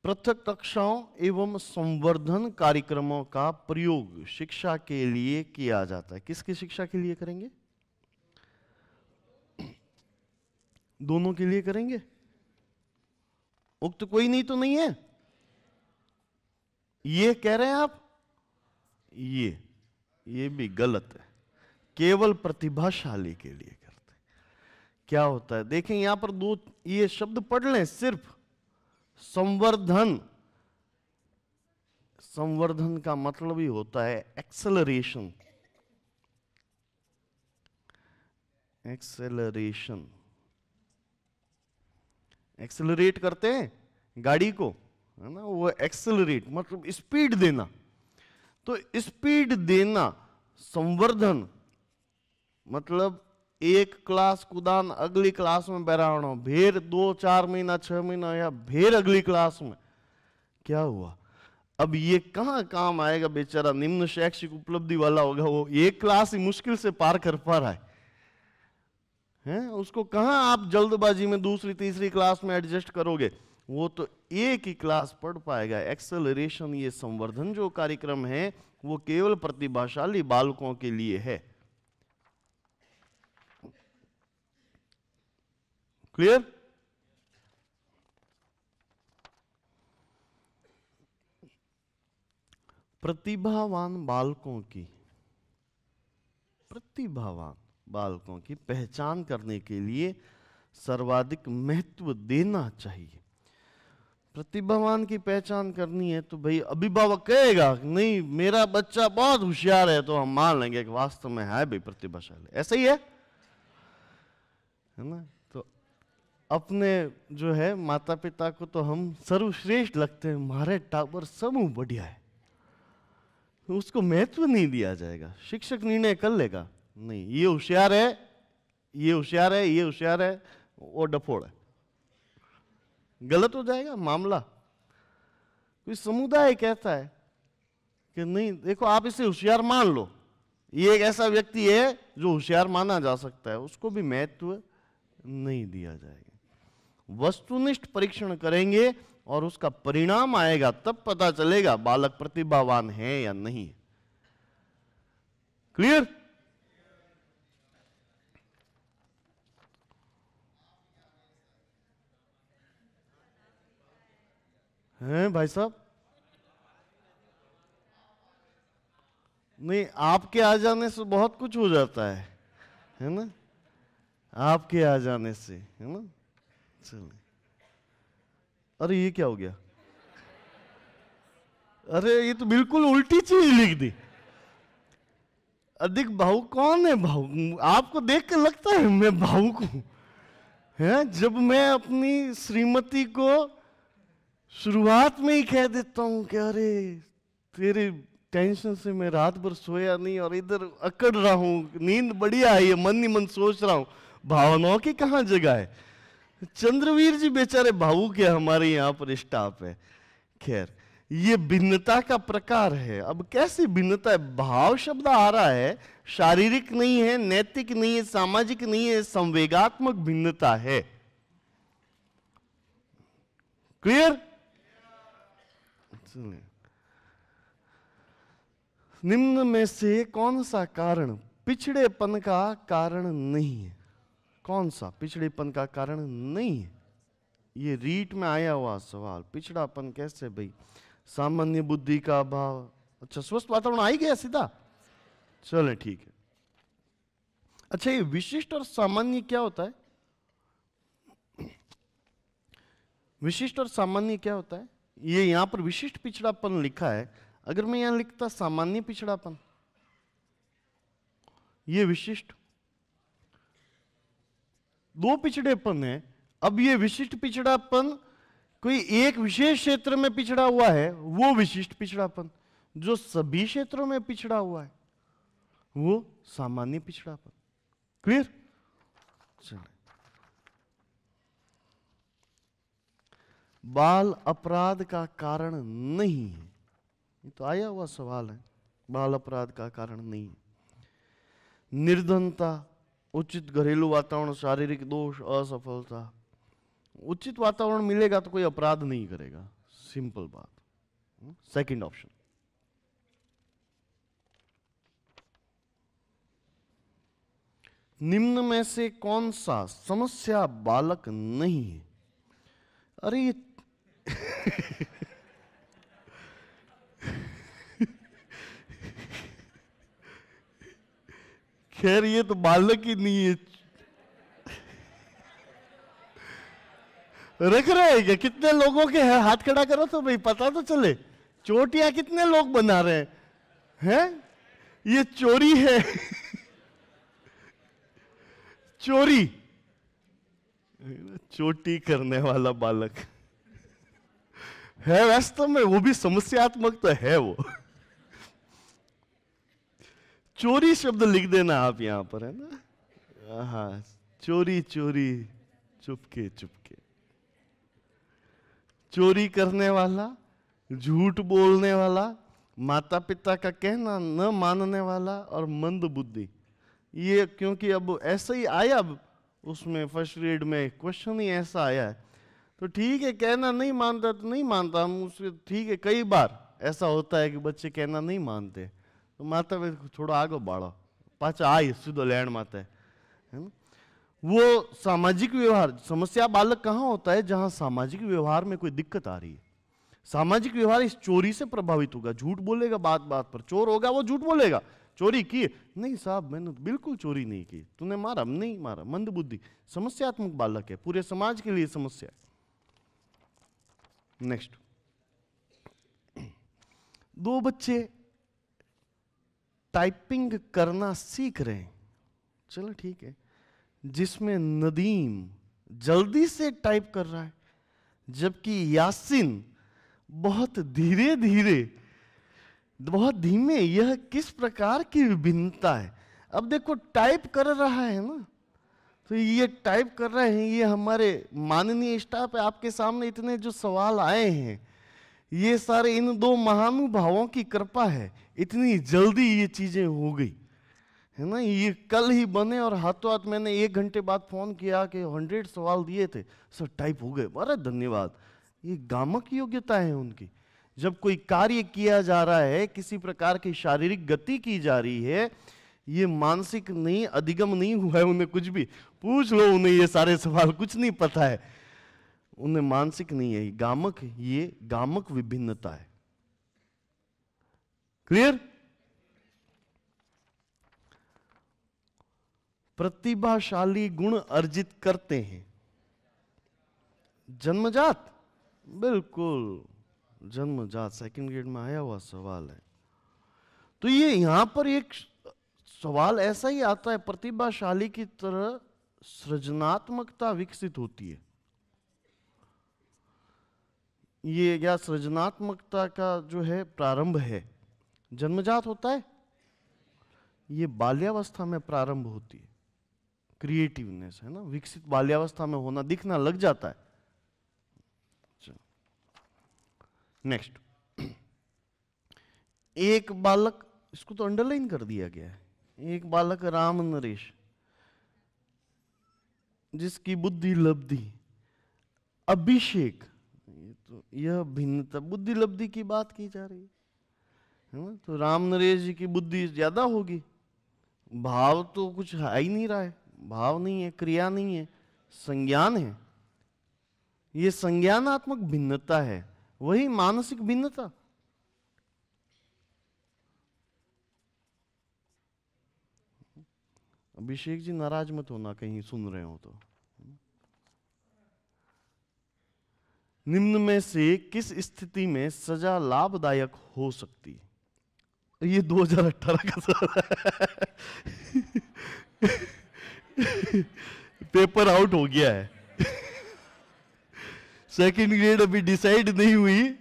पृथक कक्षाओं एवं संवर्धन कार्यक्रमों का प्रयोग शिक्षा के लिए किया जाता है। किसकी शिक्षा के लिए करेंगे? दोनों के लिए करेंगे? उक्त कोई नहीं तो नहीं है? ये कह रहे हैं आप? ये भी गलत है। केवल प्रतिभाशाली के लिए करते हैं। क्या होता है देखें, यहां पर दो ये शब्द पढ़ लें सिर्फ। संवर्धन, संवर्धन का मतलब ही होता है एक्सेलरेशन। एक्सेलरेशन, एक्सेलरेट करते हैं गाड़ी को, है ना, वो एक्सेलरेट मतलब स्पीड देना। तो स्पीड देना, संवर्धन मतलब एक क्लास कुदान अगली क्लास में बैराणो, भेर 2-4 महीना 6 महीना या भेर अगली क्लास में। क्या हुआ? अब ये कहां काम आएगा? बेचारा निम्न शैक्षिक उपलब्धि वाला होगा, वो एक क्लास ही मुश्किल से पार कर पा रहा है, उसको कहां आप जल्दबाजी में दूसरी तीसरी क्लास में एडजस्ट करोगे? वो तो एक ही क्लास पढ़ पाएगा। एक्सेलरेशन, ये संवर्धन जो कार्यक्रम है वो केवल प्रतिभाशाली बालकों के लिए है। क्लियर? प्रतिभावान बालकों की पहचान करने के लिए सर्वाधिक महत्व देना चाहिए। प्रतिभावान की पहचान करनी है तो भाई अभिभावक कहेगा नहीं मेरा बच्चा बहुत होशियार है, तो हम मान लेंगे कि वास्तव में है भी प्रतिभाशाली। ऐसा ही है ना? तो अपने जो है माता पिता को तो हम सर्वश्रेष्ठ लगते हैं, हमारे टाबर समूह बढ़िया है, उसको महत्व नहीं दिया जाएगा। शिक्षक निर्णय कर लेगा, नहीं ये होशियार है, ये होशियार है, ये होशियार है, वो डफोड़ है। गलत हो जाएगा मामला। कोई समुदाय कहता है कि नहीं देखो आप इसे होशियार मान लो, ये एक ऐसा व्यक्ति है जो होशियार माना जा सकता है, उसको भी महत्व नहीं दिया जाएगा। वस्तुनिष्ठ परीक्षण करेंगे और उसका परिणाम आएगा, तब पता चलेगा बालक प्रतिभावान है या नहीं। क्लियर? हैं भाई साहब? नहीं, आपके आ जाने से बहुत कुछ हो जाता है ना? आपके आ जाने से, है ना? चलिए, अरे ये क्या हो गया? अरे ये तो बिल्कुल उल्टी चीज लिख दी। अधिक भावुक कौन है? भावुक आपको देख के लगता है मैं भावुक हूं? है जब मैं अपनी श्रीमती को शुरुआत में ही कह देता हूं कि अरे तेरे टेंशन से मैं रात भर सोया नहीं और इधर अकड़ रहा हूं, नींद बढ़िया आई है, मन ही मन सोच रहा हूं, भावनाओं की कहां जगह है? चंद्रवीर जी बेचारे भावुक है, हमारे यहाँ पर स्टाफ है। खैर ये भिन्नता का प्रकार है। अब कैसी भिन्नता है? भाव शब्द आ रहा है, शारीरिक नहीं है, नैतिक नहीं है, सामाजिक नहीं है, संवेगात्मक भिन्नता है। क्लियर? निम्न में से कौन सा कारण पिछड़ेपन का कारण नहीं है? कौन सा पिछड़ेपन का कारण नहीं है? ये रीट में आया हुआ सवाल। पिछड़ापन कैसे भाई? सामान्य बुद्धि का अभाव। अच्छा, स्वस्थ वातावरण आ ही गया सीधा। चले ठीक है। अच्छा, ये विशिष्ट और सामान्य क्या होता है? विशिष्ट और सामान्य क्या होता है? ये यहां पर विशिष्ट पिछड़ापन लिखा है, अगर मैं यहां लिखता सामान्य पिछड़ापन, ये विशिष्ट, दो पिछड़ेपन है। अब ये विशिष्ट पिछड़ापन कोई एक विशेष क्षेत्र में पिछड़ा हुआ है, वो विशिष्ट पिछड़ापन। जो सभी क्षेत्रों में पिछड़ा हुआ है वो सामान्य पिछड़ापन। क्लियर? चलिए, बाल अपराध का कारण नहीं है, ये तो आया हुआ सवाल है। बाल अपराध का कारण नहीं है। निर्धनता, उचित घरेलू वातावरण, शारीरिक दोष, असफलता, उचित वातावरण मिलेगा तो कोई अपराध नहीं करेगा, सिंपल बात। Second option. निम्न में से कौन सा समस्या बालक नहीं है? अरे ये खैर ये तो बालक ही नहीं है। रख रहे हैं क्या? कितने लोगों के है? हाथ खड़ा करो तो भाई पता तो चले। चोटियां कितने लोग बना रहे हैं? ये चोरी है। चोरी, चोटी करने वाला बालक है वास्तव में, वो भी समस्यात्मक तो है वो। चोरी शब्द लिख देना आप यहां पर, है ना? हाँ, चोरी चोरी, चुपके चुपके। चोरी करने वाला, झूठ बोलने वाला, माता पिता का कहना न मानने वाला और मंद बुद्धि। ये क्योंकि अब ऐसा ही आया, अब उसमें फर्स्ट ग्रेड में क्वेश्चन ही ऐसा आया है, तो ठीक है, कहना नहीं मानता तो नहीं मानता, हम उससे ठीक है। कई बार ऐसा होता है कि बच्चे कहना नहीं मानते, तो माता पिता थोड़ा आगे बढ़ो, पाचा आई सीधो लैंड माता है ना? वो सामाजिक व्यवहार, समस्या बालक कहाँ होता है? जहां सामाजिक व्यवहार में कोई दिक्कत आ रही है। सामाजिक व्यवहार इस चोरी से प्रभावित होगा, झूठ बोलेगा, बात बात पर चोर होगा, वो झूठ बोलेगा, चोरी की नहीं साहब, मैंने बिल्कुल चोरी नहीं की, तूने मारा नहीं मारा, मंद बुद्धि, समस्यात्मक बालक है, पूरे समाज के लिए समस्या है। नेक्स्ट, दो बच्चे टाइपिंग करना सीख रहे हैं, चलो ठीक है, जिसमें नदीम जल्दी से टाइप कर रहा है, जबकि यासिन बहुत धीरे धीरे, बहुत धीमे। यह किस प्रकार की विभिन्नता है? अब देखो, टाइप कर रहा है ना, तो ये टाइप कर रहे हैं, ये हमारे माननीय स्टाफ है, आपके सामने इतने जो सवाल आए हैं, ये सारे इन दो महानुभावों की कृपा है, इतनी जल्दी ये चीजें हो गई, है ना? ये कल ही बने और हाथों हाथ मैंने 1 घंटे बाद फोन किया कि 100 सवाल दिए थे, सब टाइप हो गए। अरे धन्यवाद, ये गामक योग्यता है उनकी। जब कोई कार्य किया जा रहा है, किसी प्रकार की शारीरिक गति की जा रही है, ये मानसिक नहीं, अधिगम नहीं हुआ है उन्हें, कुछ भी पूछ लो उन्हें, ये सारे सवाल कुछ नहीं पता है उन्हें, मानसिक नहीं है, गामक, ये गामक विभिन्नता है। क्लियर? प्रतिभाशाली गुण अर्जित करते हैं, जन्मजात, बिल्कुल जन्मजात, सेकंड ग्रेड में आया हुआ सवाल है। तो ये यहां पर एक सवाल ऐसा ही आता है, प्रतिभाशाली की तरह सृजनात्मकता विकसित होती है। ये क्या सृजनात्मकता का जो है प्रारंभ है, जन्मजात होता है, ये बाल्यावस्था में प्रारंभ होती है। क्रिएटिवनेस है ना, विकसित बाल्यावस्था में होना, दिखना लग जाता है। नेक्स्ट, एक बालक, इसको तो अंडरलाइन कर दिया गया है, एक बालक राम नरेश, जिसकी बुद्धि लब्धि अभिषेक, तो यह भिन्नता, बुद्धि लब्धि की बात की जा रही है ना? तो राम नरेश जी की बुद्धि ज्यादा होगी, भाव तो कुछ आ ही नहीं रहा है, भाव नहीं है, क्रिया नहीं है, संज्ञान है, ये संज्ञानात्मक भिन्नता है, वही मानसिक भिन्नता। अभिषेक जी नाराज मत होना कहीं सुन रहे हो तो। निम्न में से किस स्थिति में सजा लाभदायक हो सकती है? ये 2018 का सवाल है। पेपर आउट हो गया है, सेकंड ग्रेड अभी डिसाइड नहीं हुई,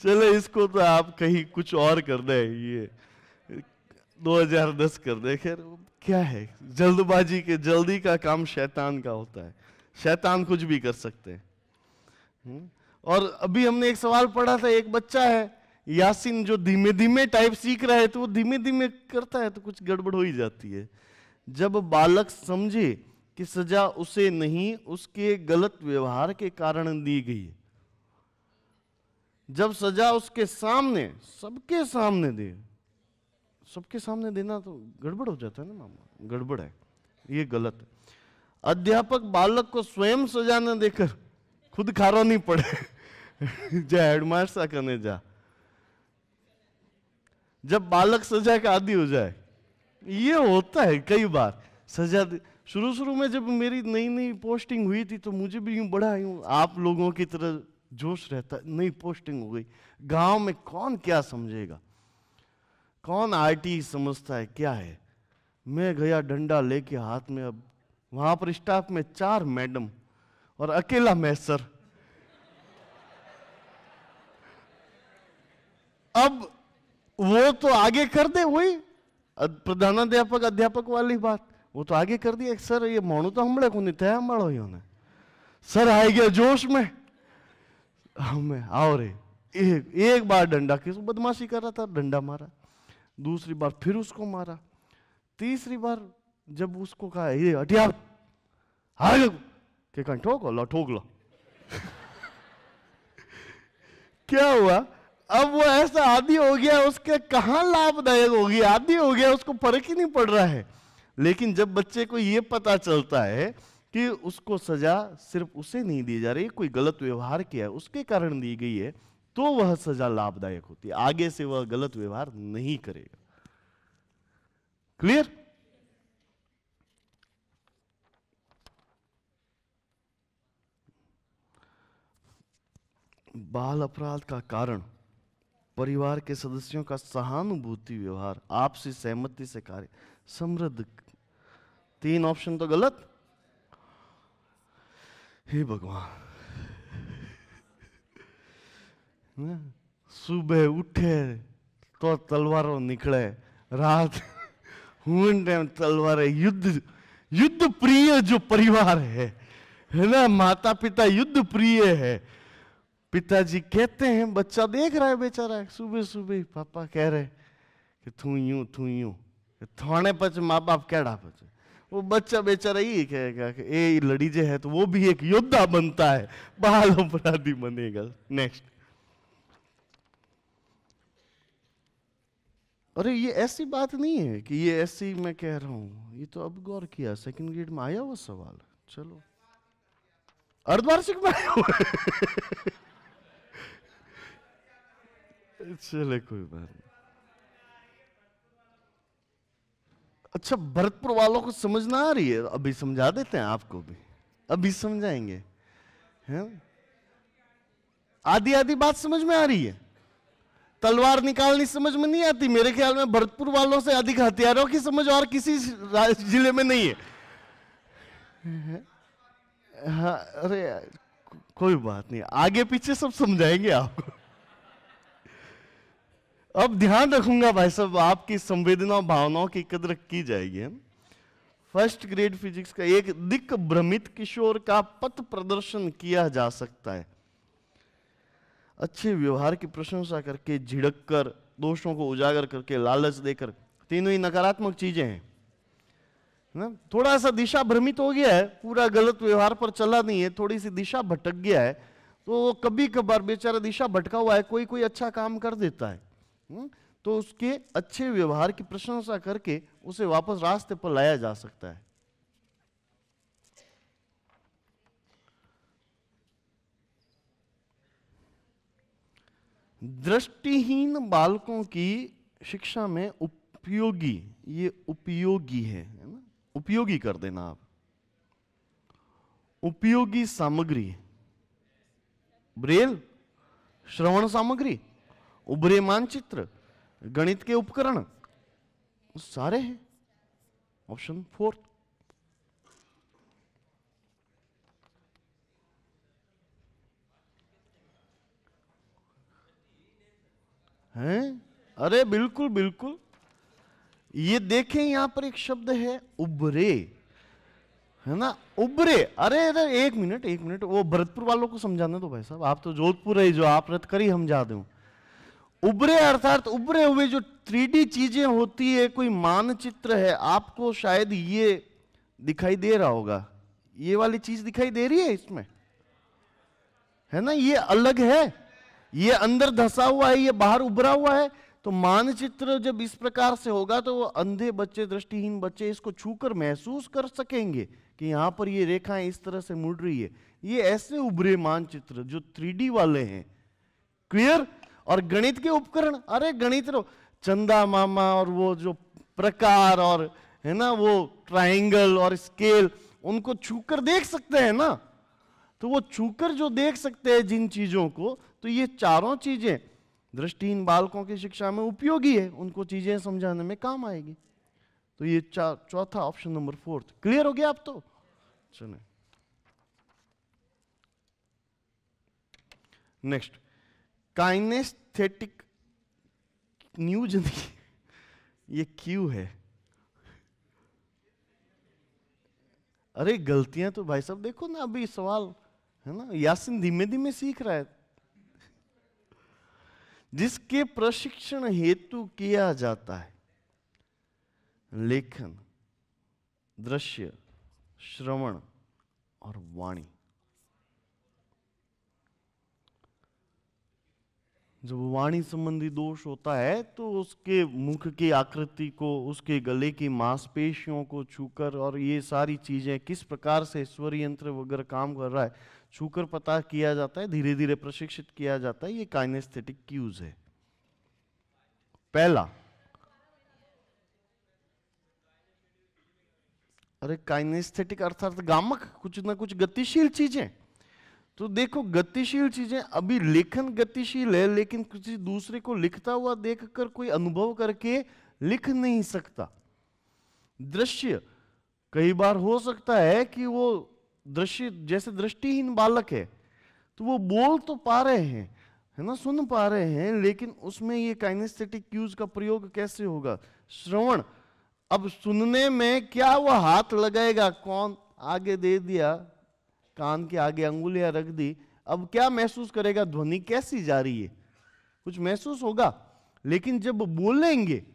चलो इसको तो आप कहीं कुछ और कर दे, ये 2010 कर दे। खैर क्या है, जल्दबाजी के, जल्दी का काम शैतान का होता है, शैतान कुछ भी कर सकते हैं। और अभी हमने एक सवाल पढ़ा था, एक बच्चा है यासिन जो धीमे धीमे टाइप सीख रहा है, तो वो धीमे धीमे करता है तो कुछ गड़बड़ हो ही जाती है। जब बालक समझे कि सजा उसे नहीं, उसके गलत व्यवहार के कारण दी गई है। जब सजा उसके सामने, सबके सामने दे, सबके सामने देना तो गड़बड़ हो जाता है ना मामा, गड़बड़ है, ये गलत है। अध्यापक बालक को स्वयं सजा न देकर खुद खारो नहीं पड़े जा हेडमास्टर करने जा। जब बालक सजा का आदी हो जाए, ये होता है कई बार। सजा शुरू शुरू में जब मेरी नई नई पोस्टिंग हुई थी तो मुझे भी यूं बड़ा यूं आप लोगों की तरह जोश रहता, नई पोस्टिंग हो गई, गांव में कौन क्या समझेगा, कौन आरटी समझता है क्या है। मैं गया डंडा लेके हाथ में, अब वहां पर स्टाफ में 4 मैडम और अकेला मैं सर। अब वो तो आगे कर दे, वही प्रधानाध्यापक अध्यापक वाली बात, वो तो आगे कर दिया। सर ये मोणू तो हमले को नहीं था हमारा, ने सर आ गया जोश में, हमें आओ रे। एक बार डंडा, किस बदमाशी कर रहा था, डंडा मारा, दूसरी बार फिर उसको मारा, तीसरी बार जब उसको कहा ये हटिया के कहीं ठोक लो ठोक लो क्या हुआ, अब वो ऐसा आदी हो गया, उसके कहां लाभदायक हो गया, आदी हो गया, उसको फर्क ही नहीं पड़ रहा है। लेकिन जब बच्चे को ये पता चलता है कि उसको सजा सिर्फ उसे नहीं दी जा रही, कोई गलत व्यवहार किया है उसके कारण दी गई है, तो वह सजा लाभदायक होती है, आगे से वह गलत व्यवहार नहीं करेगा। क्लियर? बाल अपराध का कारण परिवार के सदस्यों का सहानुभूति व्यवहार, आपसी सहमति से कार्य, समृद्ध। 3 ऑप्शन तो गलत। हे भगवान, सुबह उठे तो तलवारों निकले, रात हुन टाइम तलवार, युद्ध प्रिय जो परिवार है ना, माता पिता युद्ध प्रिय है। पिताजी कहते हैं, बच्चा देख रहा है बेचारा, सुबह सुबह पापा कह रहे कि तू यूं थाने पच माँ बाप कैडा पच, वो बच्चा बेचारा ही कहेगा कि ए लड़ी जे है, तो वो भी एक योद्धा बनता है, बाल अपराधी बनेगा। नेक्स्ट। अरे ये ऐसी बात नहीं है कि ये ऐसी मैं कह रहा हूं, ये तो अब गौर किया, सेकंड ग्रेड में आया हुआ सवाल। चलो अर्धवार्षिक में आया हुआ चले कोई बात नहीं। अच्छा, भरतपुर वालों को समझना आ रही है? अभी समझा देते हैं आपको भी, अभी समझाएंगे, हैं? आधी आधी बात समझ में आ रही है, तलवार निकालनी समझ में नहीं आती। मेरे ख्याल में भरतपुर वालों से अधिक हथियारों की समझ और किसी जिले में नहीं है। हाँ, अरे कोई बात नहीं, आगे पीछे सब समझाएंगे आपको। अब ध्यान रखूंगा भाई साहब, आपकी संवेदनाओं भावनाओं की कदर की जाएगी। फर्स्ट ग्रेड फिजिक्स का एक दिक भ्रमित किशोर का पथ प्रदर्शन किया जा सकता है। अच्छे व्यवहार की प्रशंसा करके, झिड़क कर, दोषों को उजागर करके, लालच देकर, तीनों ही नकारात्मक चीजें हैं ना। थोड़ा सा दिशा भ्रमित हो गया है, पूरा गलत व्यवहार पर चला नहीं है, थोड़ी सी दिशा भटक गया है, तो कभी कभार बेचारा दिशा भटका हुआ है, कोई कोई अच्छा काम कर देता है, तो उसके अच्छे व्यवहार की प्रशंसा करके उसे वापस रास्ते पर लाया जा सकता है। दृष्टिहीन बालकों की शिक्षा में उपयोगी, ये उपयोगी है ना, उपयोगी कर देना आप, उपयोगी सामग्री, ब्रेल, श्रवण सामग्री, उभरे मानचित्र, गणित के उपकरण, सारे हैं। ऑप्शन 4। हैं? अरे बिल्कुल बिल्कुल, ये देखें यहां पर एक शब्द है उभरे, है ना, उभरे। अरे अरे एक मिनट, वो भरतपुर वालों को समझाने दो भाई साहब, आप तो जोधपुर है, जो आप रत करी हम जा दूं। उभरे अर्थात उभरे हुए जो 3D चीजें होती है, कोई मानचित्र है, आपको शायद ये दिखाई दे रहा होगा, ये वाली चीज दिखाई दे रही है इसमें, है ना, ये अलग है, ये अंदर धसा हुआ है, ये बाहर उभरा हुआ है। तो मानचित्र जब इस प्रकार से होगा तो वो अंधे बच्चे, दृष्टिहीन बच्चे इसको छूकर महसूस कर सकेंगे कि यहां पर ये रेखाएं इस तरह से मुड़ रही है। ये ऐसे उभरे मानचित्र जो 3D वाले हैं, क्लियर। और गणित के उपकरण, अरे गणित रो, चंदा मामा और वो जो प्रकार और है ना वो ट्रायंगल और स्केल, उनको छूकर देख सकते हैं ना। तो वो छूकर जो देख सकते हैं जिन चीजों को, तो ये चारों चीजें दृष्टिहीन बालकों की शिक्षा में उपयोगी है, उनको चीजें समझाने में काम आएगी। तो ये चौथा ऑप्शन नंबर 4 क्लियर हो गया आप तो। चलिए नेक्स्ट, काइनेस्थेटिक न्यूज नहीं, ये क्यों है। अरे गलतियां तो भाई साहब देखो ना, अभी सवाल है ना, यासिन धीमे धीमे सीख रहा है। जिसके प्रशिक्षण हेतु किया जाता है लेखन, दृश्य, श्रवण और वाणी। जब वाणी संबंधी दोष होता है तो उसके मुख की आकृति को, उसके गले की मांसपेशियों को छूकर, और ये सारी चीजें किस प्रकार से स्वर यंत्र वगैरह काम कर रहा है, छूकर पता किया जाता है, धीरे धीरे प्रशिक्षित किया जाता है। ये काइनेस्थेटिक क्यूज है। पहला, अरे काइनेस्थेटिक अर्थात गामक, कुछ ना कुछ गतिशील चीजें। तो देखो गतिशील चीजें, अभी लेखन गतिशील है, लेकिन किसी दूसरे को लिखता हुआ देखकर कोई अनुभव करके लिख नहीं सकता। दृश्य कई बार हो सकता है कि वो दृश्य, जैसे दृष्टिहीन बालक है तो वो बोल तो पा रहे हैं, है ना, सुन पा रहे हैं, लेकिन उसमें ये काइनेस्थेटिक क्यूज का प्रयोग कैसे होगा। श्रवण, अब सुनने में क्या वो हाथ लगाएगा, कौन आगे दे दिया, कान के आगे अंगुलियां रख दी, अब क्या महसूस करेगा, ध्वनि कैसी जा रही है, कुछ महसूस होगा। लेकिन जब बोलेंगे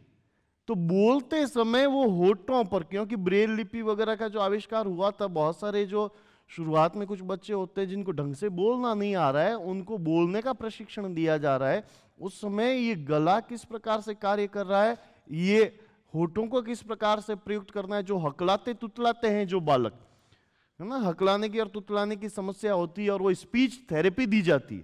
तो बोलते समय वो होठों पर, क्योंकि ब्रेल लिपि वगैरह का जो आविष्कार हुआ था, बहुत सारे जो शुरुआत में कुछ बच्चे होते हैं जिनको ढंग से बोलना नहीं आ रहा है, उनको बोलने का प्रशिक्षण दिया जा रहा है। उस समय ये गला किस प्रकार से कार्य कर रहा है, ये होठों को किस प्रकार से प्रयुक्त करना है। जो हकलाते तुतलाते हैं जो बालक, है ना, हकलाने की और तुतलाने की समस्या होती है और वो स्पीच थेरेपी दी जाती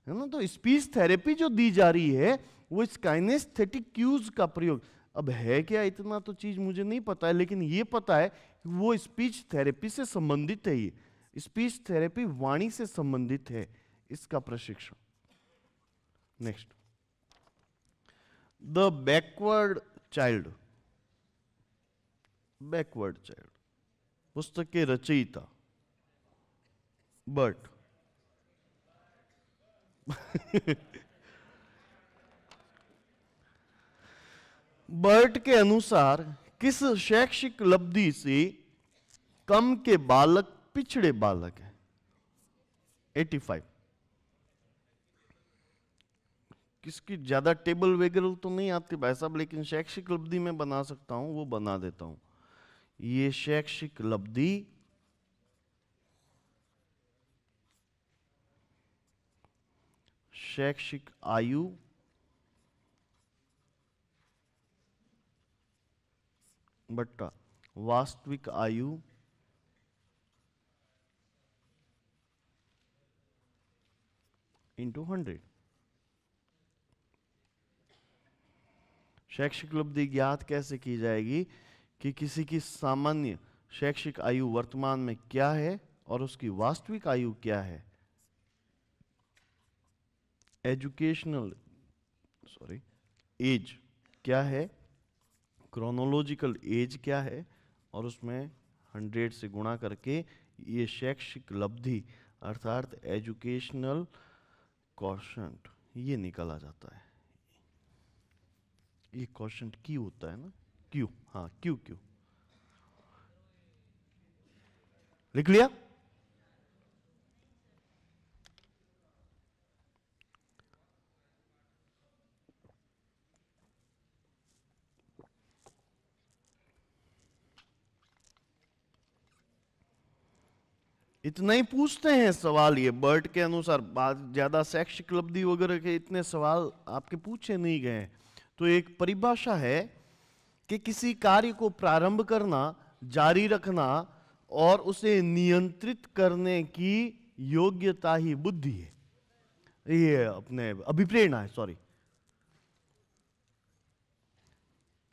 है ना। तो स्पीच थेरेपी जो दी जा रही है वो इस काइनेस्थेटिक क्यूज का प्रयोग, अब है क्या इतना तो चीज मुझे नहीं पता है, लेकिन ये पता है कि वो स्पीच थेरेपी से संबंधित है। ये स्पीच थेरेपी वाणी से संबंधित है, इसका प्रशिक्षण। Next, the backward child. Backward child पुस्तक के रचयिता बर्ट। बर्ट के अनुसार किस शैक्षिक लब्धि से कम के बालक पिछड़े बालक हैं। 85। किसकी ज्यादा टेबल वगैरह तो नहीं आती भाई साहब, लेकिन शैक्षिक लब्धि में बना सकता हूं, वो बना देता हूं। ये शैक्षिक लब्धि शैक्षिक आयु बट्टा वास्तविक आयु इंटू 100। शैक्षिक लब्धि ज्ञात कैसे की जाएगी कि किसी की सामान्य शैक्षिक आयु वर्तमान में क्या है और उसकी वास्तविक आयु क्या है। एजुकेशनल एज क्या है, क्रोनोलॉजिकल एज क्या है, और उसमें 100 से गुणा करके ये शैक्षिक लब्धि अर्थात एजुकेशनल क्वोशंट ये निकाला जाता है। ये क्वोशंट क्यू होता है ना, क्यू, हाँ क्यू क्यू लिख लिया। इतना ही पूछते हैं सवाल। ये बर्ट के अनुसार बात ज्यादा शैक्षिक उपलब्धि वगैरह के इतने सवाल आपके पूछे नहीं गए। तो एक परिभाषा है कि किसी कार्य को प्रारंभ करना, जारी रखना और उसे नियंत्रित करने की योग्यता ही बुद्धि है। ये अपने अभिप्रेरणा है। सॉरी,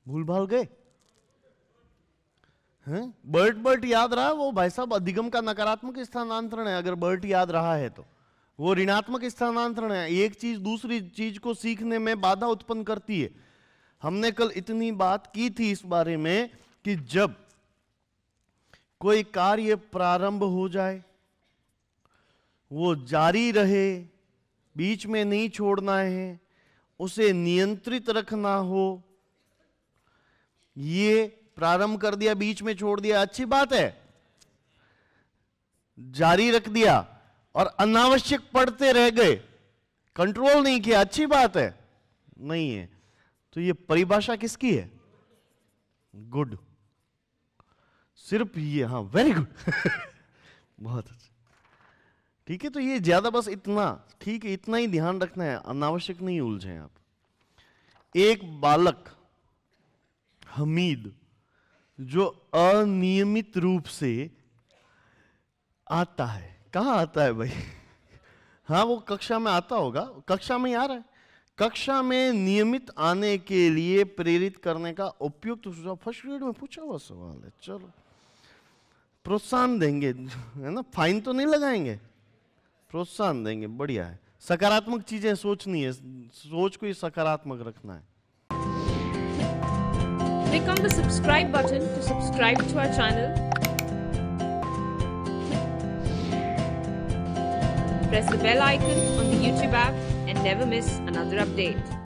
भूल भाल गए हैं? बर्ट याद रहा? वो भाई साहब अधिगम का नकारात्मक स्थानांतरण है। अगर बर्ट याद रहा है तो वो ऋणात्मक स्थानांतरण है। एक चीज दूसरी चीज को सीखने में बाधा उत्पन्न करती है। हमने कल इतनी बात की थी इस बारे में कि जब कोई कार्य प्रारंभ हो जाए, वो जारी रहे, बीच में नहीं छोड़ना है, उसे नियंत्रित रखना हो। ये प्रारंभ कर दिया, बीच में छोड़ दिया, अच्छी बात है। जारी रख दिया और अनावश्यक पढ़ते रह गए, कंट्रोल नहीं किया, अच्छी बात है? नहीं है। तो ये परिभाषा किसकी है? गुड। सिर्फ ये, हाँ, वेरी गुड। बहुत अच्छा, ठीक है। तो ये ज्यादा बस इतना, ठीक है, इतना ही ध्यान रखना है, अनावश्यक नहीं उलझे आप। एक बालक हमीद जो अनियमित रूप से आता है, कहां आता है भाई? हाँ, वो कक्षा में आता होगा, कक्षा में ही आ रहा है। कक्षा में नियमित आने के लिए प्रेरित करने का उपयुक्त सुझाव, फर्स्ट ग्रेड में पूछा हुआ सवाल है। चलो, प्रोत्साहन देंगे, है ना? फाइन तो नहीं लगाएंगे, प्रोत्साहन देंगे, बढ़िया है। सकारात्मक चीजें सोचनी है, सोच को ही सकारात्मक रखना है। Click on the subscribe button to subscribe to our channel. Press the bell icon on the YouTube app and never miss another update.